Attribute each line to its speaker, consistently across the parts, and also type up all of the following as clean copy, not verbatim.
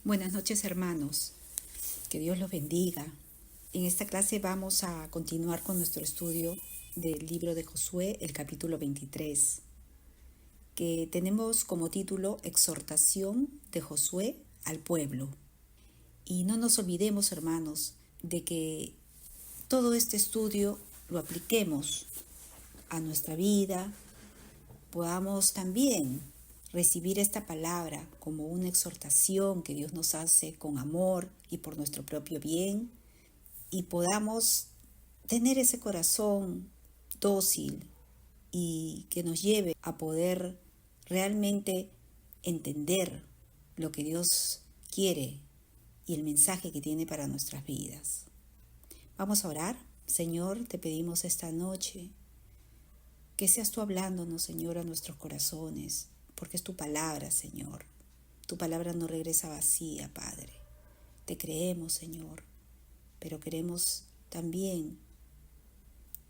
Speaker 1: Buenas noches, hermanos. Que Dios los bendiga. En esta clase vamos a continuar con nuestro estudio del libro de Josué, el capítulo 23, que tenemos como título Exhortación de Josué al pueblo. Y no nos olvidemos, hermanos, de que todo este estudio lo apliquemos a nuestra vida, podamos también recibir esta palabra como una exhortación que Dios nos hace con amor y por nuestro propio bien, y podamos tener ese corazón dócil y que nos lleve a poder realmente entender lo que Dios quiere y el mensaje que tiene para nuestras vidas. Vamos a orar. Señor, te pedimos esta noche que seas tú hablándonos, Señor, a nuestros corazones, porque es tu palabra, Señor. Tu palabra no regresa vacía, Padre. Te creemos, Señor, pero queremos también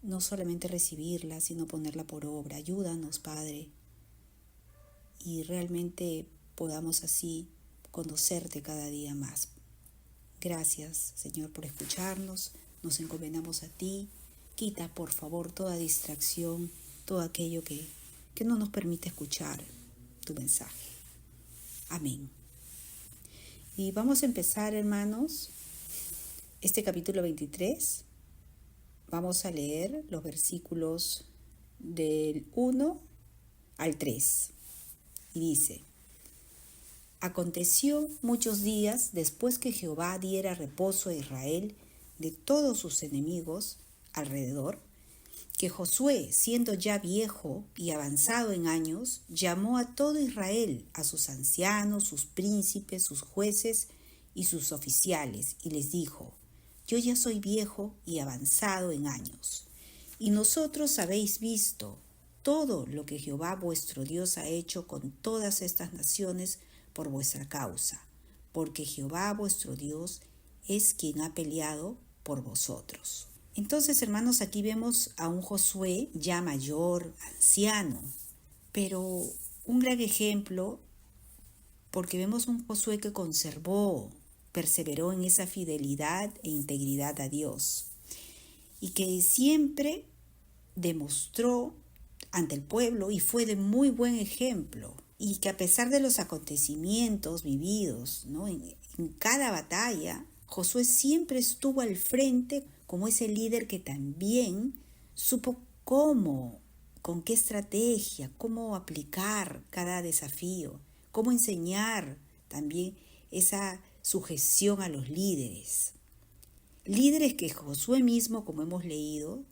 Speaker 1: no solamente recibirla, sino ponerla por obra. Ayúdanos, Padre, y realmente podamos así conocerte cada día más. Gracias, Señor, por escucharnos. Nos encomendamos a ti. Quita, por favor, toda distracción, todo aquello que no nos permite escuchar tu mensaje. Amén. Y vamos a empezar, hermanos, este capítulo 23. Vamos a leer los versículos del 1 al 3. Y dice: Aconteció muchos días después que Jehová diera reposo a Israel de todos sus enemigos alrededor, que Josué, siendo ya viejo y avanzado en años, llamó a todo Israel, a sus ancianos, sus príncipes, sus jueces y sus oficiales, y les dijo: Yo ya soy viejo y avanzado en años, y nosotros habéis visto todo lo que Jehová vuestro Dios ha hecho con todas estas naciones por vuestra causa, porque Jehová vuestro Dios es quien ha peleado por vosotros. Entonces, hermanos, aquí vemos a un Josué ya mayor, anciano, pero un gran ejemplo, porque vemos un Josué que perseveró en esa fidelidad e integridad a Dios, y que siempre demostró ante el pueblo y fue de muy buen ejemplo, y que a pesar de los acontecimientos vividos, ¿no?, en cada batalla, Josué siempre estuvo al frente como ese líder que también supo con qué estrategia, cómo aplicar cada desafío, cómo enseñar también esa sujeción a los líderes. Líderes que Josué mismo, como hemos leído,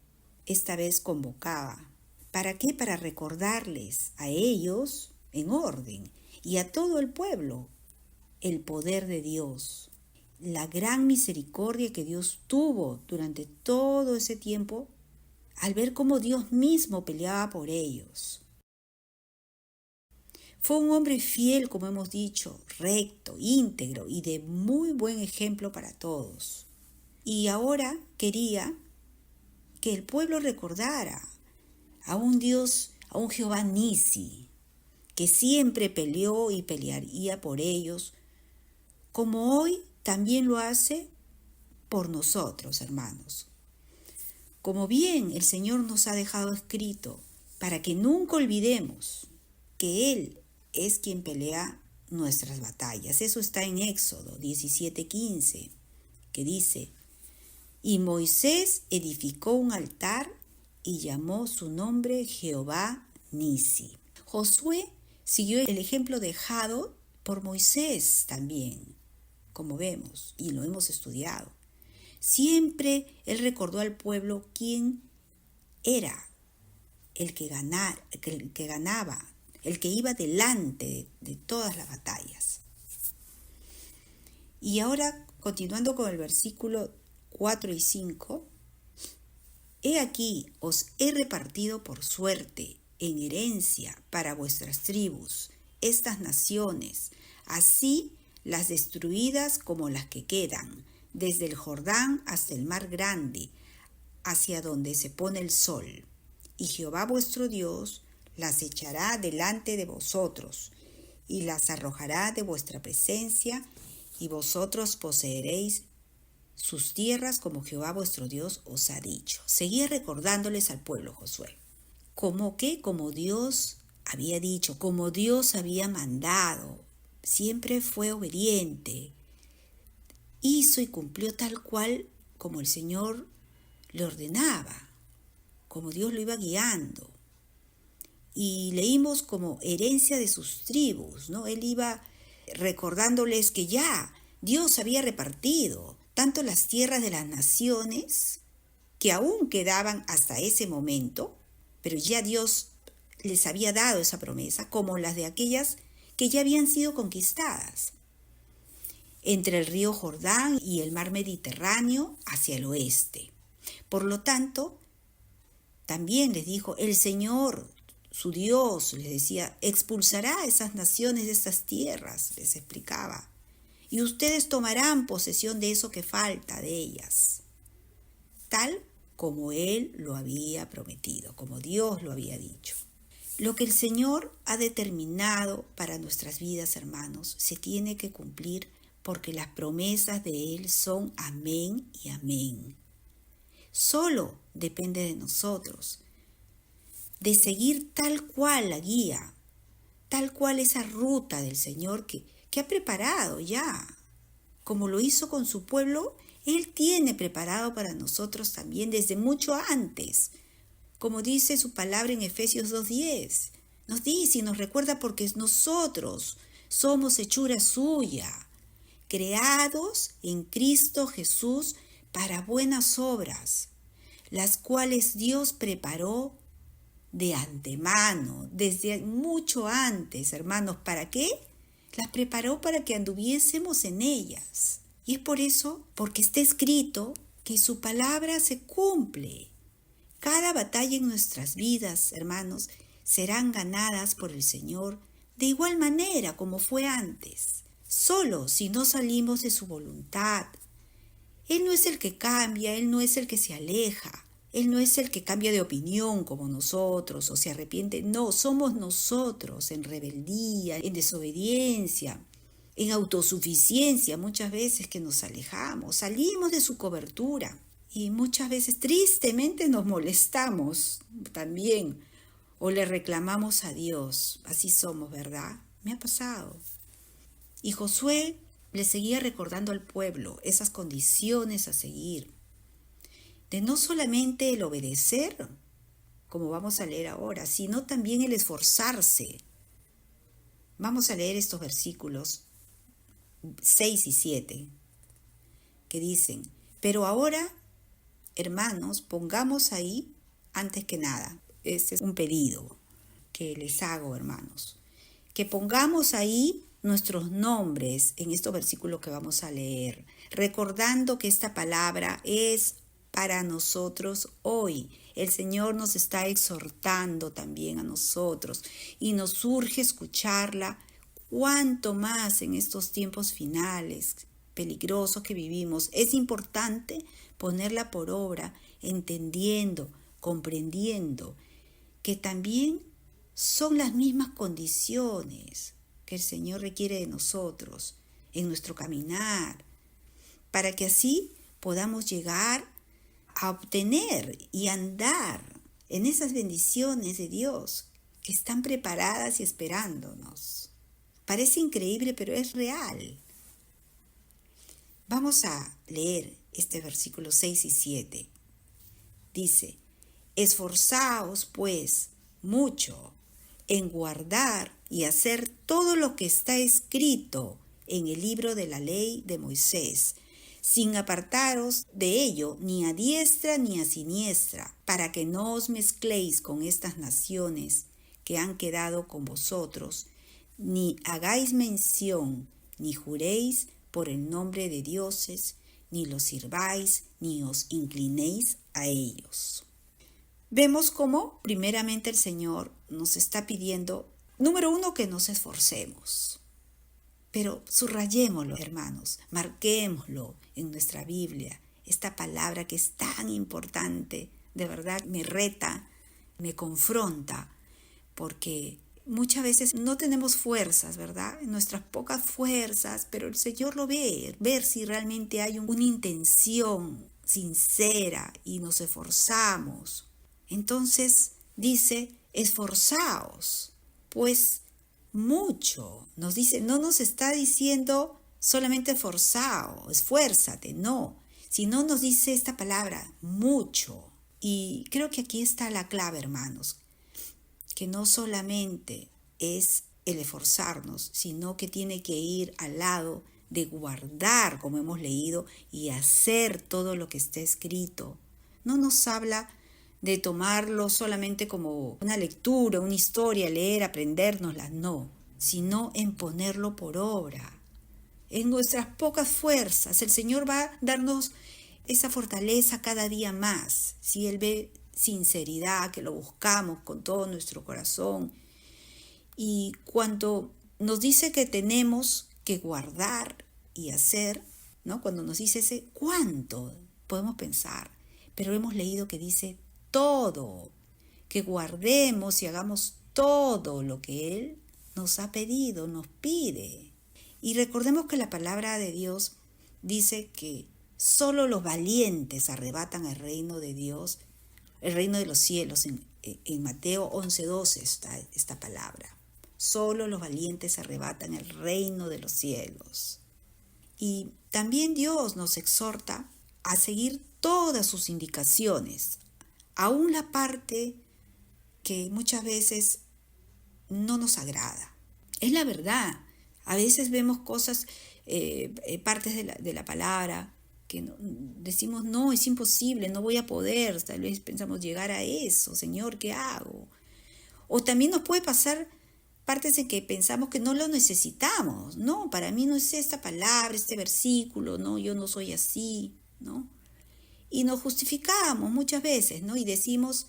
Speaker 1: esta vez convocaba. ¿Para qué? Para recordarles a ellos en orden y a todo el pueblo el poder de Dios, la gran misericordia que Dios tuvo durante todo ese tiempo al ver cómo Dios mismo peleaba por ellos. Fue un hombre fiel, como hemos dicho, recto, íntegro y de muy buen ejemplo para todos. Y ahora quería que el pueblo recordara a un Dios, a un Jehová Nisi, que siempre peleó y pelearía por ellos, como hoy también lo hace por nosotros, hermanos. Como bien el Señor nos ha dejado escrito, para que nunca olvidemos que Él es quien pelea nuestras batallas. Eso está en Éxodo 17:15, que dice: Y Moisés edificó un altar y llamó su nombre Jehová Nisi. Josué siguió el ejemplo dejado por Moisés también, como vemos y lo hemos estudiado. Siempre él recordó al pueblo quién era el que ganaba, el que iba delante de todas las batallas. Y ahora, continuando con el versículo 4 y 5, He aquí os he repartido por suerte en herencia para vuestras tribus estas naciones, así las destruidas como las que quedan, desde el Jordán hasta el mar grande, hacia donde se pone el sol. Y Jehová vuestro Dios las echará delante de vosotros, y las arrojará de vuestra presencia, y vosotros poseeréis sus tierras como Jehová vuestro Dios os ha dicho. Seguía recordándoles al pueblo Josué. ¿Cómo qué? Como Dios había dicho, como Dios había mandado. Siempre fue obediente. Hizo y cumplió tal cual como el Señor le ordenaba, como Dios lo iba guiando. Y leímos como herencia de sus tribus, ¿no? Él iba recordándoles que ya Dios había repartido tanto las tierras de las naciones, que aún quedaban hasta ese momento, pero ya Dios les había dado esa promesa, como las de aquellas que ya habían sido conquistadas, entre el río Jordán y el mar Mediterráneo hacia el oeste. Por lo tanto, también les dijo, el Señor, su Dios, les decía, expulsará a esas naciones de estas tierras, les explicaba, y ustedes tomarán posesión de eso que falta de ellas, tal como Él lo había prometido, como Dios lo había dicho. Lo que el Señor ha determinado para nuestras vidas, hermanos, se tiene que cumplir porque las promesas de Él son amén y amén. Solo depende de nosotros, de seguir tal cual la guía, tal cual esa ruta del Señor que ha preparado ya. Como lo hizo con su pueblo, Él tiene preparado para nosotros también desde mucho antes. Como dice su palabra en Efesios 2:10, nos dice y nos recuerda porque nosotros somos hechura suya, creados en Cristo Jesús para buenas obras, las cuales Dios preparó de antemano, desde mucho antes, hermanos. ¿Para qué? Las preparó para que anduviésemos en ellas. Y es por eso, porque está escrito que su palabra se cumple. Cada batalla en nuestras vidas, hermanos, serán ganadas por el Señor de igual manera como fue antes. Solo si no salimos de su voluntad. Él no es el que cambia, Él no es el que se aleja, Él no es el que cambia de opinión como nosotros o se arrepiente. No, somos nosotros en rebeldía, en desobediencia, en autosuficiencia muchas veces que nos alejamos, salimos de su cobertura y muchas veces tristemente nos molestamos también o le reclamamos a Dios. Así somos, ¿verdad? Me ha pasado. Y Josué le seguía recordando al pueblo esas condiciones a seguir, de no solamente el obedecer, como vamos a leer ahora, sino también el esforzarse. Vamos a leer estos versículos 6 y 7, que dicen, pero ahora, hermanos, pongamos ahí, antes que nada, este es un pedido que les hago, hermanos, que pongamos ahí nuestros nombres en estos versículos que vamos a leer, recordando que esta palabra es para nosotros hoy. El Señor nos está exhortando también a nosotros y nos urge escucharla, cuanto más en estos tiempos finales peligrosos que vivimos. Es importante ponerla por obra, entendiendo, comprendiendo que también son las mismas condiciones que el Señor requiere de nosotros en nuestro caminar, para que así podamos llegar a obtener y andar en esas bendiciones de Dios que están preparadas y esperándonos. Parece increíble, pero es real. Vamos a leer este versículo 6 y 7. Dice, esforzaos pues mucho en guardar y hacer todo lo que está escrito en el libro de la ley de Moisés, sin apartaros de ello ni a diestra ni a siniestra, para que no os mezcléis con estas naciones que han quedado con vosotros, ni hagáis mención, ni juréis por el nombre de dioses, ni los sirváis, ni os inclinéis a ellos. Vemos cómo primeramente el Señor nos está pidiendo, número uno, que nos esforcemos. Pero subrayémoslo, hermanos, marquémoslo en nuestra Biblia, esta palabra que es tan importante, de verdad me reta, me confronta, porque muchas veces no tenemos fuerzas, ¿verdad? Nuestras pocas fuerzas, pero el Señor lo ve, ver si realmente hay una intención sincera y nos esforzamos. Entonces dice, esforzaos, pues mucho. Nos dice, no nos está diciendo solamente esforzado, esfuérzate, no, sino nos dice esta palabra, mucho. Y creo que aquí está la clave, hermanos, que no solamente es el esforzarnos, sino que tiene que ir al lado de guardar, como hemos leído, y hacer todo lo que está escrito. No nos habla de tomarlo solamente como una lectura, una historia, leer, aprendérnosla, no, sino en ponerlo por obra. En nuestras pocas fuerzas, el Señor va a darnos esa fortaleza cada día más. Si Él ve sinceridad, que lo buscamos con todo nuestro corazón. Y cuando nos dice que tenemos que guardar y hacer, ¿no? Cuando nos dice ese cuánto, podemos pensar, pero hemos leído que dice todo, que guardemos y hagamos todo lo que Él nos ha pedido, nos pide. Y recordemos que la palabra de Dios dice que solo los valientes arrebatan el reino de Dios, el reino de los cielos. En Mateo 11:12 está esta palabra. Solo los valientes arrebatan el reino de los cielos. Y también Dios nos exhorta a seguir todas sus indicaciones, aún la parte que muchas veces no nos agrada. Es la verdad. A veces vemos cosas, partes de la palabra, que decimos, no, es imposible, no voy a poder. Tal vez pensamos llegar a eso, Señor, ¿qué hago? O también nos puede pasar partes en que pensamos que no lo necesitamos. No, para mí no es esta palabra, este versículo, no, yo no soy así, ¿no? Y nos justificamos muchas veces, ¿no? Y decimos,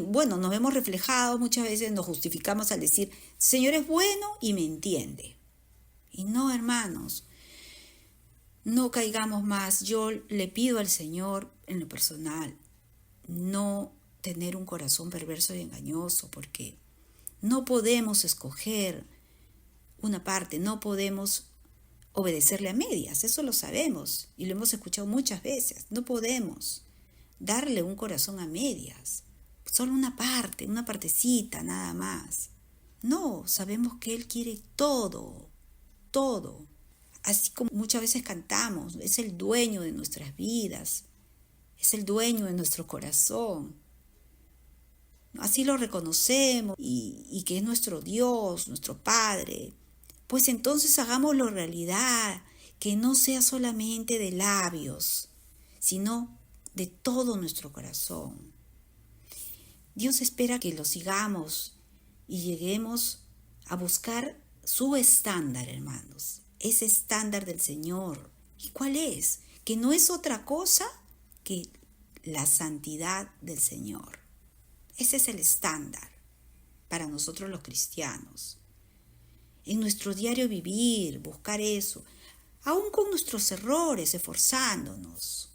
Speaker 1: bueno, nos vemos reflejados muchas veces, nos justificamos al decir, Señor es bueno y me entiende. Y no, hermanos, no caigamos más. Yo le pido al Señor en lo personal, no tener un corazón perverso y engañoso, porque no podemos escoger una parte, no podemos obedecerle a medias, eso lo sabemos y lo hemos escuchado muchas veces. No podemos darle un corazón a medias, solo una parte, una partecita nada más. No, sabemos que Él quiere todo, todo. Así como muchas veces cantamos, es el dueño de nuestras vidas, es el dueño de nuestro corazón. Así lo reconocemos y que es nuestro Dios, nuestro Padre. Pues entonces hagámoslo realidad, que no sea solamente de labios, sino de todo nuestro corazón. Dios espera que lo sigamos y lleguemos a buscar su estándar, hermanos, ese estándar del Señor. ¿Y cuál es? Que no es otra cosa que la santidad del Señor. Ese es el estándar para nosotros los cristianos. En nuestro diario vivir, buscar eso, aún con nuestros errores, esforzándonos.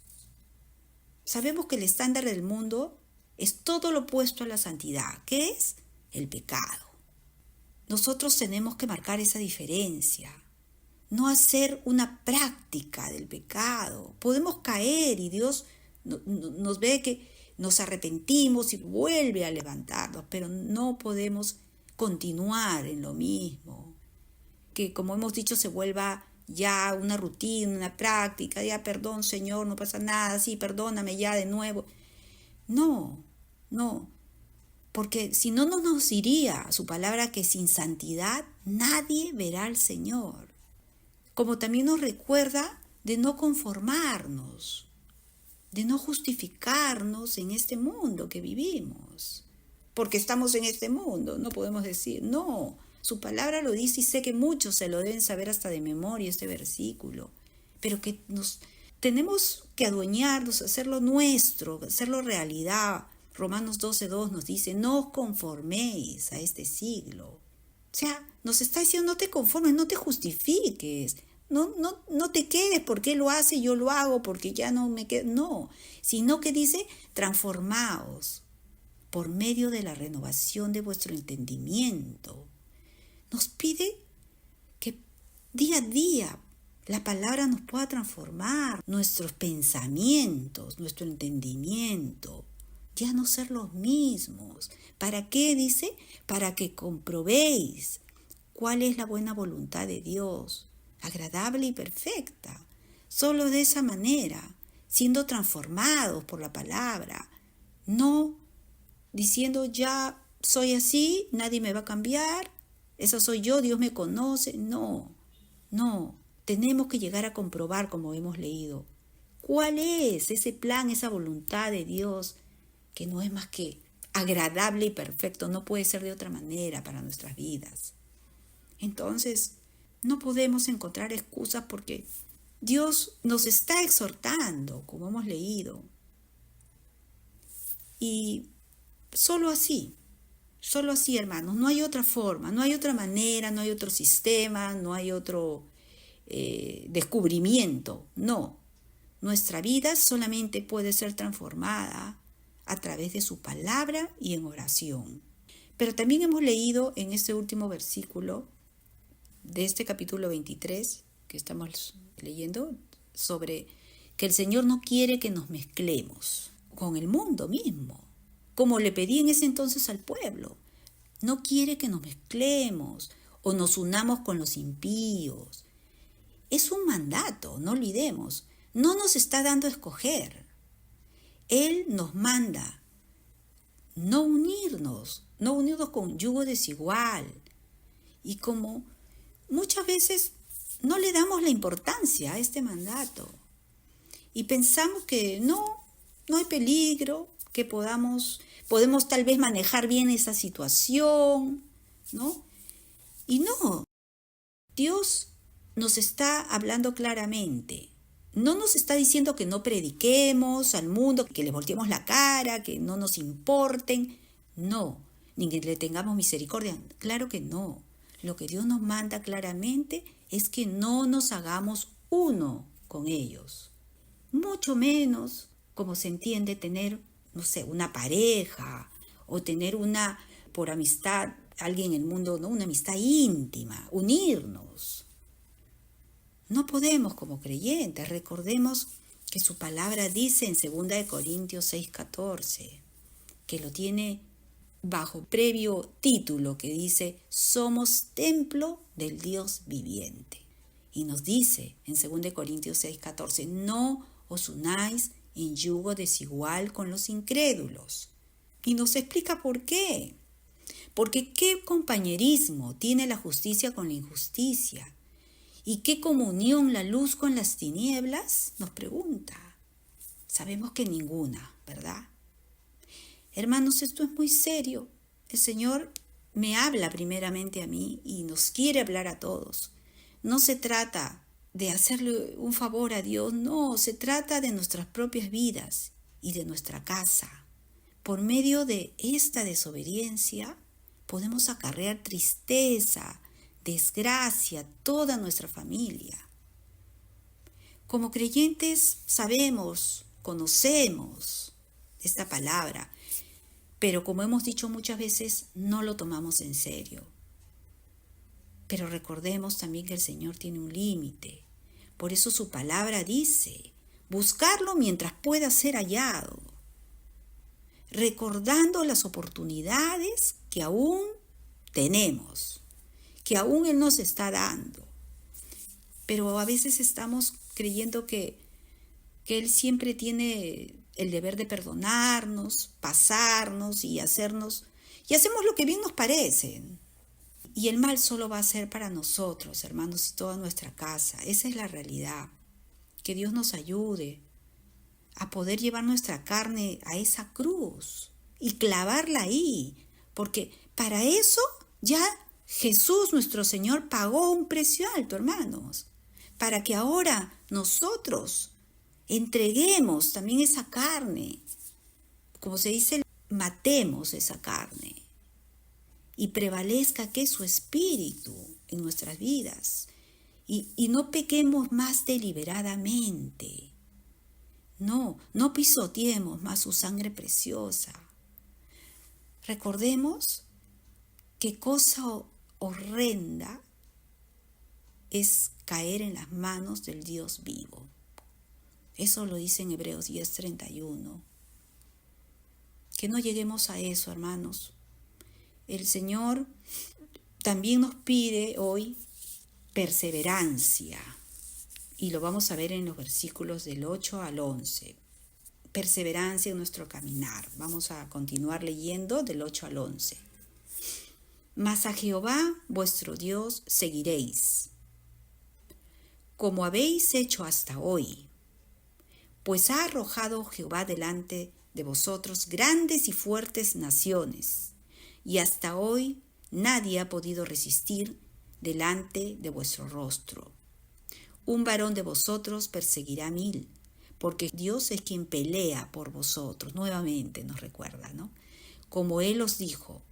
Speaker 1: Sabemos que el estándar del mundo es todo lo opuesto a la santidad, que es el pecado. Nosotros tenemos que marcar esa diferencia, no hacer una práctica del pecado. Podemos caer y Dios nos ve que nos arrepentimos y vuelve a levantarnos, pero no podemos continuar en lo mismo. Que como hemos dicho se vuelva ya una rutina, una práctica, ya perdón Señor, no pasa nada, sí, perdóname ya de nuevo. No, porque si no, no nos diría su palabra que sin santidad nadie verá al Señor. Como también nos recuerda de no conformarnos, de no justificarnos en este mundo que vivimos. Porque estamos en este mundo, no podemos decir, no, su palabra lo dice y sé que muchos se lo deben saber hasta de memoria este versículo, pero que tenemos que adueñarnos, hacerlo nuestro, hacerlo realidad. Romanos 12:2 nos dice, no os conforméis a este siglo. O sea, nos está diciendo, no te conformes, no te justifiques, no te quedes porque Él lo hace, yo lo hago, porque ya no me quedo. No, sino que dice, transformaos por medio de la renovación de vuestro entendimiento. Nos pide que día a día la palabra nos pueda transformar nuestros pensamientos, nuestro entendimiento, ya no ser los mismos. ¿Para qué? Dice, para que comprobéis cuál es la buena voluntad de Dios, agradable y perfecta. Solo de esa manera, siendo transformados por la palabra, no diciendo ya soy así, nadie me va a cambiar, eso soy yo, Dios me conoce. No, tenemos que llegar a comprobar, como hemos leído, cuál es ese plan, esa voluntad de Dios, que no es más que agradable y perfecto, no puede ser de otra manera para nuestras vidas. Entonces, no podemos encontrar excusas porque Dios nos está exhortando, como hemos leído. Y solo así, hermanos, no hay otra forma, no hay otra manera, no hay otro sistema, no hay otro descubrimiento. No, nuestra vida solamente puede ser transformada a través de su palabra y en oración. Pero también hemos leído en este último versículo de este capítulo 23 que estamos leyendo sobre que el Señor no quiere que nos mezclemos con el mundo mismo, como le pedí en ese entonces al pueblo. No quiere que nos mezclemos o nos unamos con los impíos. Es un mandato, no olvidemos. No nos está dando a escoger. Él nos manda no unirnos con yugo desigual. Y como muchas veces no le damos la importancia a este mandato y pensamos que no hay peligro, que podemos tal vez manejar bien esa situación, ¿no? Y no, Dios nos está hablando claramente. No nos está diciendo que no prediquemos al mundo, que le volteemos la cara, que no nos importen. No, ni que le tengamos misericordia. Claro que no. Lo que Dios nos manda claramente es que no nos hagamos uno con ellos. Mucho menos, como se entiende, tener, no sé, una pareja o tener por amistad, alguien en el mundo, ¿no? Una amistad íntima, unirnos. No podemos como creyentes. Recordemos que su palabra dice en 2 Corintios 6:14, que lo tiene bajo previo título que dice, somos templo del Dios viviente. Y nos dice en 2 Corintios 6:14, no os unáis en yugo desigual con los incrédulos. Y nos explica por qué. Porque ¿qué compañerismo tiene la justicia con la injusticia? ¿Y qué comunión la luz con las tinieblas? Nos pregunta. Sabemos que ninguna, ¿verdad? Hermanos, esto es muy serio. El Señor me habla primeramente a mí y nos quiere hablar a todos. No se trata de hacerle un favor a Dios, no, se trata de nuestras propias vidas y de nuestra casa. Por medio de esta desobediencia podemos acarrear tristeza, desgracia, toda nuestra familia. Como creyentes sabemos, conocemos esta palabra, pero como hemos dicho muchas veces, no lo tomamos en serio. Pero recordemos también que el Señor tiene un límite. Por eso su palabra dice, buscarlo mientras pueda ser hallado, recordando las oportunidades que aún tenemos, que aún Él nos está dando. Pero a veces estamos creyendo que Él siempre tiene el deber de perdonarnos, pasarnos y hacemos lo que bien nos parece. Y el mal solo va a ser para nosotros, hermanos, y toda nuestra casa. Esa es la realidad. Que Dios nos ayude a poder llevar nuestra carne a esa cruz y clavarla ahí, porque para eso ya Jesús, nuestro Señor, pagó un precio alto, hermanos, para que ahora nosotros entreguemos también esa carne, como se dice, matemos esa carne y prevalezca que su espíritu en nuestras vidas y no pequemos más deliberadamente. No pisoteemos más su sangre preciosa. Recordemos qué cosa horrenda es caer en las manos del Dios vivo. Eso lo dice en Hebreos 10:31. Que no lleguemos a eso, hermanos. El Señor también nos pide hoy perseverancia. Y lo vamos a ver en los versículos del 8 al 11. Perseverancia en nuestro caminar. Vamos a continuar leyendo del 8 al 11. Mas a Jehová vuestro Dios seguiréis, como habéis hecho hasta hoy, pues ha arrojado Jehová delante de vosotros grandes y fuertes naciones, y hasta hoy nadie ha podido resistir delante de vuestro rostro. Un varón de vosotros perseguirá 1000, porque Dios es quien pelea por vosotros. Nuevamente nos recuerda, ¿no? Como Él os dijo,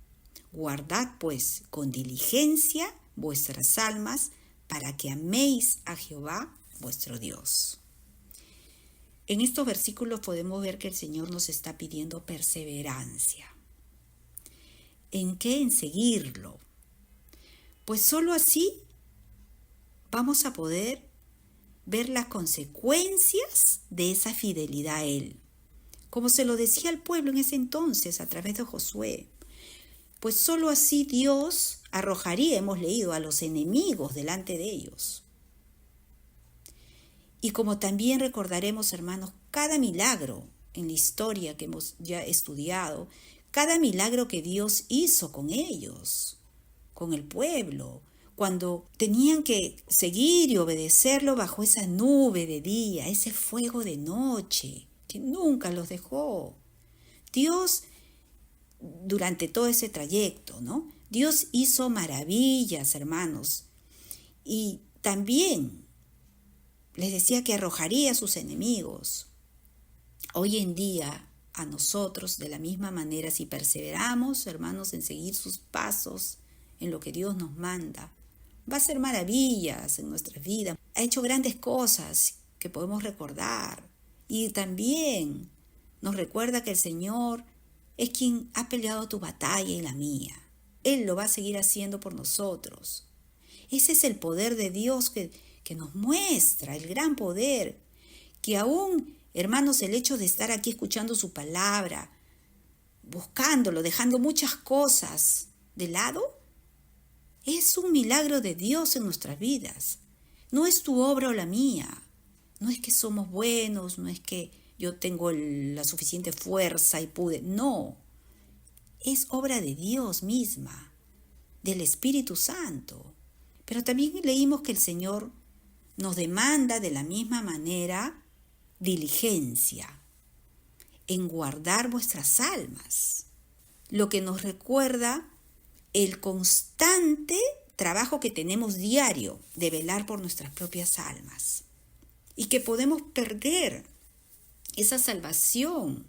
Speaker 1: guardad pues con diligencia vuestras almas para que améis a Jehová vuestro Dios. En estos versículos podemos ver que el Señor nos está pidiendo perseverancia. ¿En qué? En seguirlo. Pues solo así vamos a poder ver las consecuencias de esa fidelidad a Él. Como se lo decía al pueblo en ese entonces a través de Josué. Pues solo así Dios arrojaría, hemos leído, a los enemigos delante de ellos. Y como también recordaremos, hermanos, cada milagro en la historia que hemos ya estudiado, cada milagro que Dios hizo con ellos, con el pueblo, cuando tenían que seguir y obedecerlo bajo esa nube de día, ese fuego de noche, que nunca los dejó. Dios, durante todo ese trayecto, ¿no? Dios hizo maravillas, hermanos, y también les decía que arrojaría a sus enemigos. Hoy en día, a nosotros, de la misma manera, si perseveramos, hermanos, en seguir sus pasos, en lo que Dios nos manda, va a hacer maravillas en nuestras vidas. Ha hecho grandes cosas que podemos recordar. Y también nos recuerda que el Señor es quien ha peleado tu batalla y la mía. Él lo va a seguir haciendo por nosotros. Ese es el poder de Dios que nos muestra, el gran poder, que aún, hermanos, el hecho de estar aquí escuchando su palabra, buscándolo, dejando muchas cosas de lado, es un milagro de Dios en nuestras vidas. No es tu obra o la mía. No es que somos buenos, no es que yo tengo la suficiente fuerza y pude. No, es obra de Dios misma, del Espíritu Santo. Pero también leímos que el Señor nos demanda de la misma manera diligencia en guardar vuestras almas, lo que nos recuerda el constante trabajo que tenemos diario de velar por nuestras propias almas y que podemos perder esa salvación,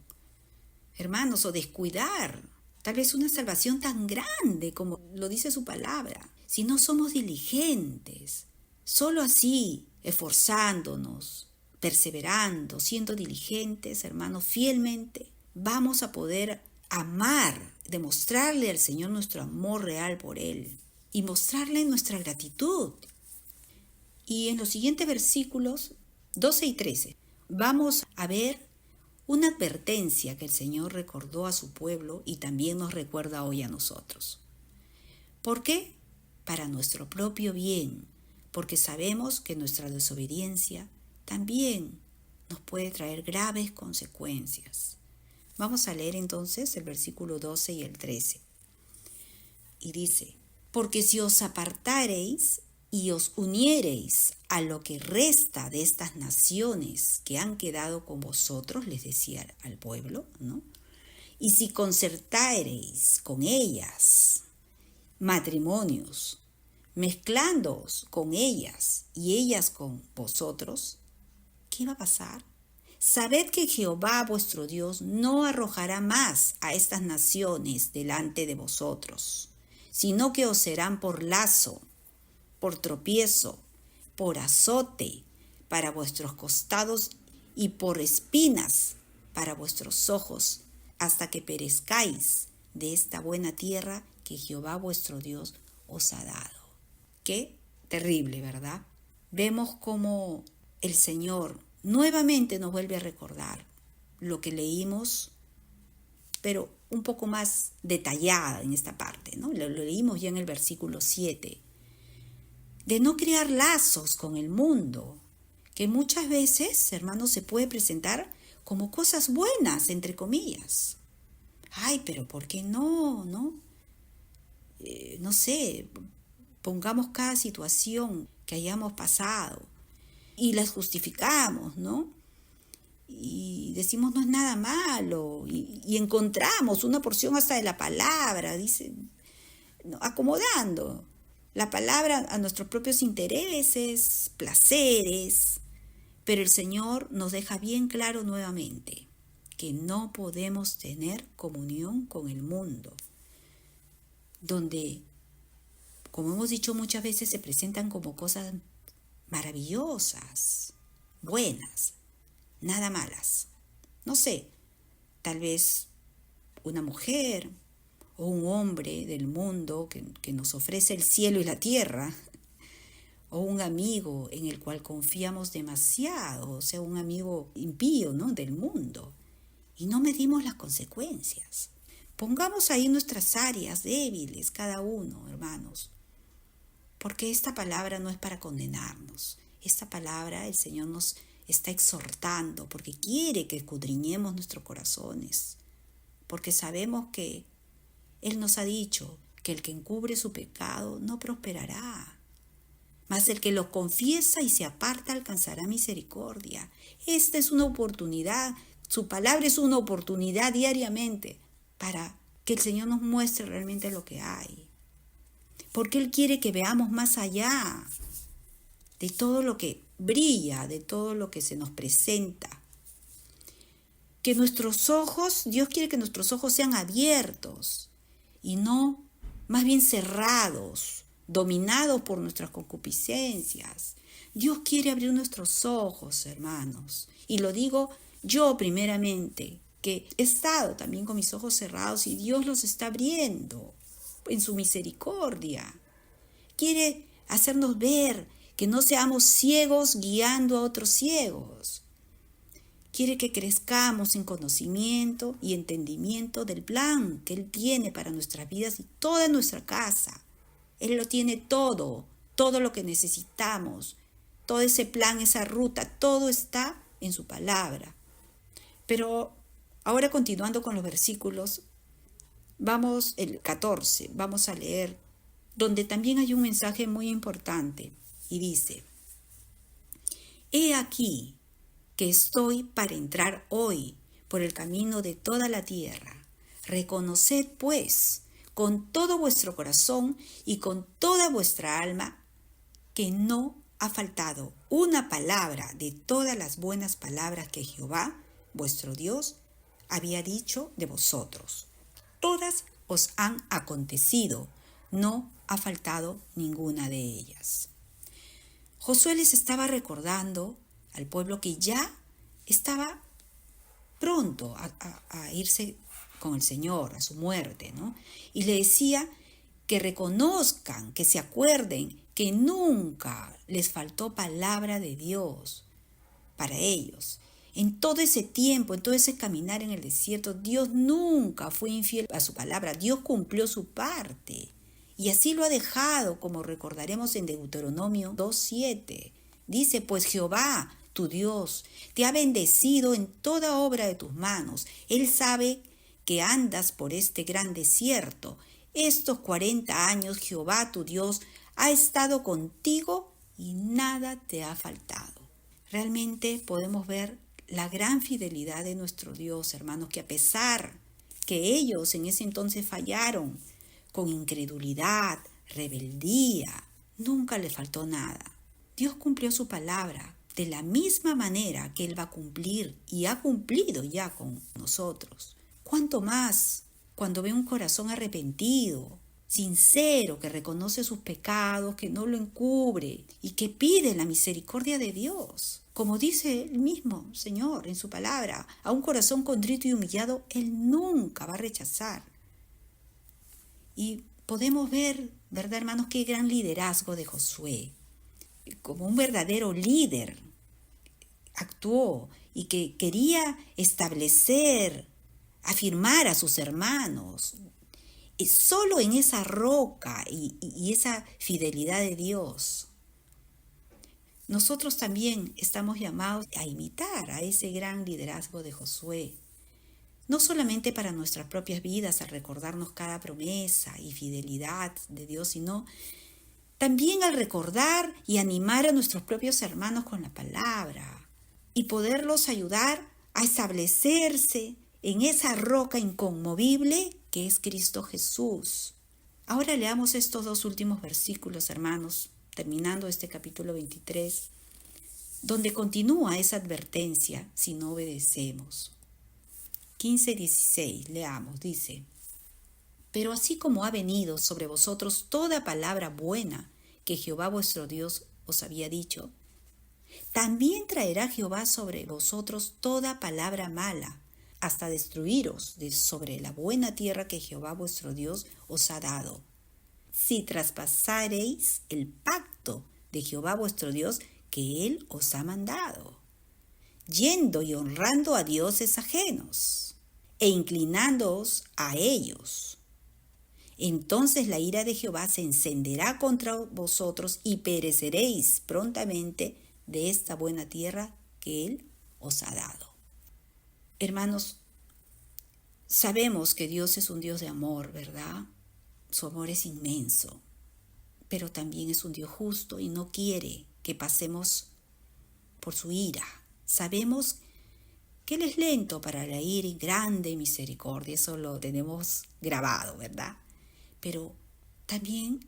Speaker 1: hermanos, o descuidar tal vez una salvación tan grande como lo dice su palabra, si no somos diligentes. Solo así, esforzándonos, perseverando, siendo diligentes, hermanos, fielmente, vamos a poder amar, demostrarle al Señor nuestro amor real por Él y mostrarle nuestra gratitud. Y en los siguientes versículos 12 y 13 vamos a ver una advertencia que el Señor recordó a su pueblo y también nos recuerda hoy a nosotros. ¿Por qué? Para nuestro propio bien, porque sabemos que nuestra desobediencia también nos puede traer graves consecuencias. Vamos a leer entonces el versículo 12 y el 13. Y dice, porque si os apartareis y os uniereis a lo que resta de estas naciones que han quedado con vosotros, les decía al pueblo, ¿no? Y si concertareis con ellas matrimonios, mezclándoos con ellas y ellas con vosotros, ¿qué va a pasar? Sabed que Jehová vuestro Dios no arrojará más a estas naciones delante de vosotros, sino que os serán por lazo, por tropiezo, por azote para vuestros costados y por espinas para vuestros ojos, hasta que perezcáis de esta buena tierra que Jehová vuestro Dios os ha dado. Qué terrible, ¿verdad? Vemos cómo el Señor nuevamente nos vuelve a recordar lo que leímos, pero un poco más detallada en esta parte, ¿no? Lo leímos ya en el versículo 7, de no crear lazos con el mundo, que muchas veces, hermanos, se puede presentar como cosas buenas, entre comillas. Ay, pero ¿por qué no? No sé, pongamos cada situación que hayamos pasado y las justificamos, ¿no? Y decimos no es nada malo y encontramos una porción hasta de la palabra, dice, ¿no? Acomodando la palabra a nuestros propios intereses, placeres, pero el Señor nos deja bien claro nuevamente que no podemos tener comunión con el mundo, donde, como hemos dicho muchas veces, se presentan como cosas maravillosas, buenas, nada malas. No sé, tal vez una mujer o un hombre del mundo que nos ofrece el cielo y la tierra, o un amigo en el cual confiamos demasiado, o sea, un amigo impío, ¿no?, del mundo, y no medimos las consecuencias. Pongamos ahí nuestras áreas débiles, cada uno, hermanos, porque esta palabra no es para condenarnos. Esta palabra el Señor nos está exhortando porque quiere que escudriñemos nuestros corazones, porque sabemos que Él nos ha dicho que el que encubre su pecado no prosperará, mas el que lo confiesa y se aparta alcanzará misericordia. Esta es una oportunidad, su palabra es una oportunidad diariamente para que el Señor nos muestre realmente lo que hay. Porque Él quiere que veamos más allá de todo lo que brilla, de todo lo que se nos presenta. Que nuestros ojos, Dios quiere que nuestros ojos sean abiertos y no más bien cerrados, dominados por nuestras concupiscencias. Dios quiere abrir nuestros ojos, hermanos. Y lo digo yo primeramente, que he estado también con mis ojos cerrados y Dios los está abriendo en su misericordia. Quiere hacernos ver que no seamos ciegos guiando a otros ciegos. Quiere que crezcamos en conocimiento y entendimiento del plan que Él tiene para nuestras vidas y toda nuestra casa. Él lo tiene todo lo que necesitamos, todo ese plan, esa ruta, todo está en su palabra. Pero ahora continuando con los versículos, vamos el 14, vamos a leer, donde también hay un mensaje muy importante y dice: He aquí que estoy para entrar hoy por el camino de toda la tierra. Reconoced pues con todo vuestro corazón y con toda vuestra alma que no ha faltado una palabra de todas las buenas palabras que Jehová, vuestro Dios, había dicho de vosotros. Todas os han acontecido, no ha faltado ninguna de ellas. Josué les estaba recordando al pueblo que ya estaba pronto a irse con el Señor, a su muerte, ¿no? Y le decía que reconozcan, que se acuerden que nunca les faltó palabra de Dios para ellos. En todo ese tiempo, en todo ese caminar en el desierto, Dios nunca fue infiel a su palabra. Dios cumplió su parte. Y así lo ha dejado, como recordaremos en Deuteronomio 2:7. Dice, pues Jehová, tu Dios, te ha bendecido en toda obra de tus manos. Él sabe que andas por este gran desierto. Estos 40 años Jehová, tu Dios, ha estado contigo y nada te ha faltado. Realmente podemos ver la gran fidelidad de nuestro Dios, hermanos, que a pesar que ellos en ese entonces fallaron con incredulidad, rebeldía, nunca le faltó nada. Dios cumplió su palabra de la misma manera que Él va a cumplir y ha cumplido ya con nosotros. ¿Cuánto más cuando ve un corazón arrepentido, sincero, que reconoce sus pecados, que no lo encubre y que pide la misericordia de Dios? Como dice el mismo Señor en su palabra, a un corazón contrito y humillado Él nunca va a rechazar. Y podemos ver, ¿verdad, hermanos?, qué gran liderazgo de Josué. Como un verdadero líder actuó y que quería establecer, afirmar a sus hermanos. Y solo en esa roca y esa fidelidad de Dios, nosotros también estamos llamados a imitar a ese gran liderazgo de Josué. No solamente para nuestras propias vidas, al recordarnos cada promesa y fidelidad de Dios, sino también al recordar y animar a nuestros propios hermanos con la palabra y poderlos ayudar a establecerse en esa roca inconmovible que es Cristo Jesús. Ahora leamos estos dos últimos versículos, hermanos, terminando este capítulo 23, donde continúa esa advertencia si no obedecemos. 15-16, leamos, dice: Pero así como ha venido sobre vosotros toda palabra buena que Jehová vuestro Dios os había dicho, también traerá Jehová sobre vosotros toda palabra mala, hasta destruiros de sobre la buena tierra que Jehová vuestro Dios os ha dado. Si traspasareis el pacto de Jehová vuestro Dios que Él os ha mandado, yendo y honrando a dioses ajenos, e inclinándoos a ellos, entonces la ira de Jehová se encenderá contra vosotros y pereceréis prontamente de esta buena tierra que Él os ha dado. Hermanos, sabemos que Dios es un Dios de amor, ¿verdad? Su amor es inmenso, pero también es un Dios justo y no quiere que pasemos por su ira. Sabemos que Él es lento para la ira y grande misericordia, eso lo tenemos grabado, ¿verdad? Pero también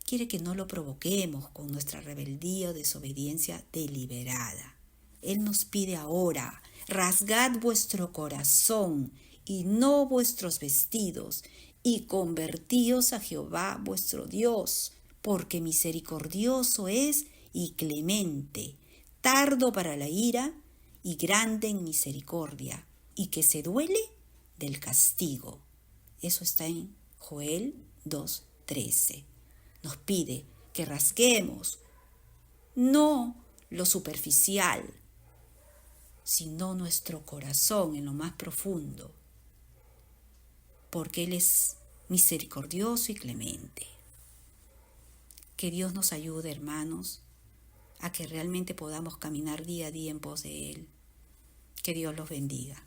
Speaker 1: quiere que no lo provoquemos con nuestra rebeldía o desobediencia deliberada. Él nos pide ahora: rasgad vuestro corazón y no vuestros vestidos, y convertíos a Jehová vuestro Dios, porque misericordioso es y clemente, tardo para la ira y grande en misericordia, y que se duele del castigo. Eso está en Joel 2:13. Nos pide que rasguemos no lo superficial, sino nuestro corazón en lo más profundo, porque Él es misericordioso y clemente. Que Dios nos ayude, hermanos, a que realmente podamos caminar día a día en pos de Él. Que Dios los bendiga.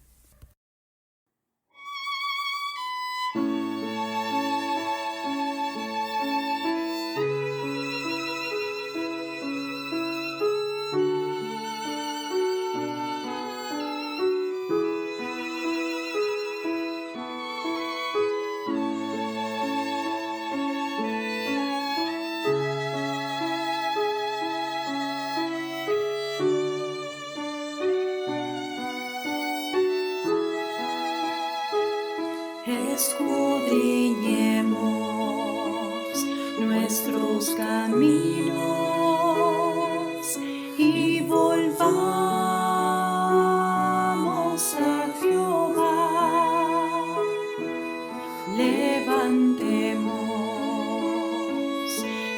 Speaker 2: Escudriñemos nuestros caminos y volvamos a Jehová. Levantemos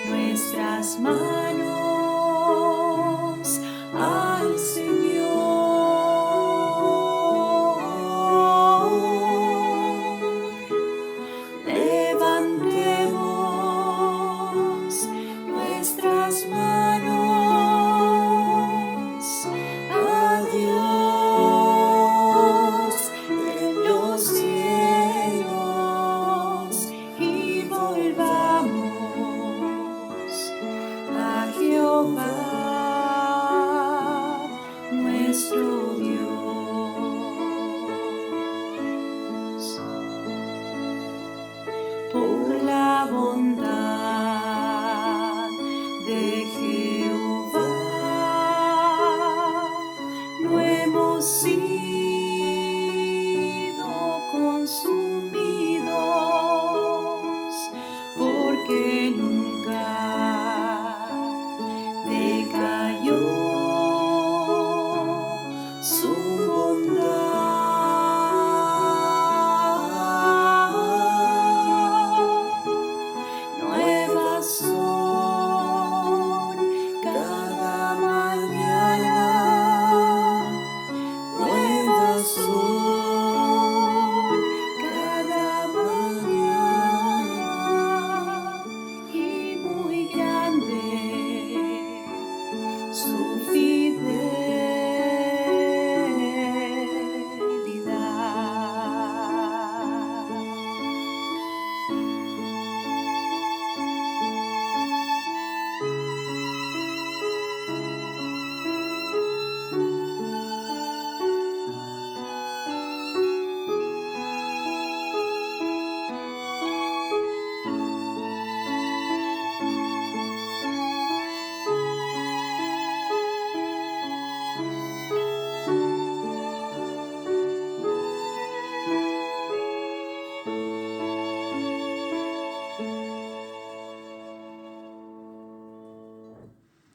Speaker 2: nuestras manos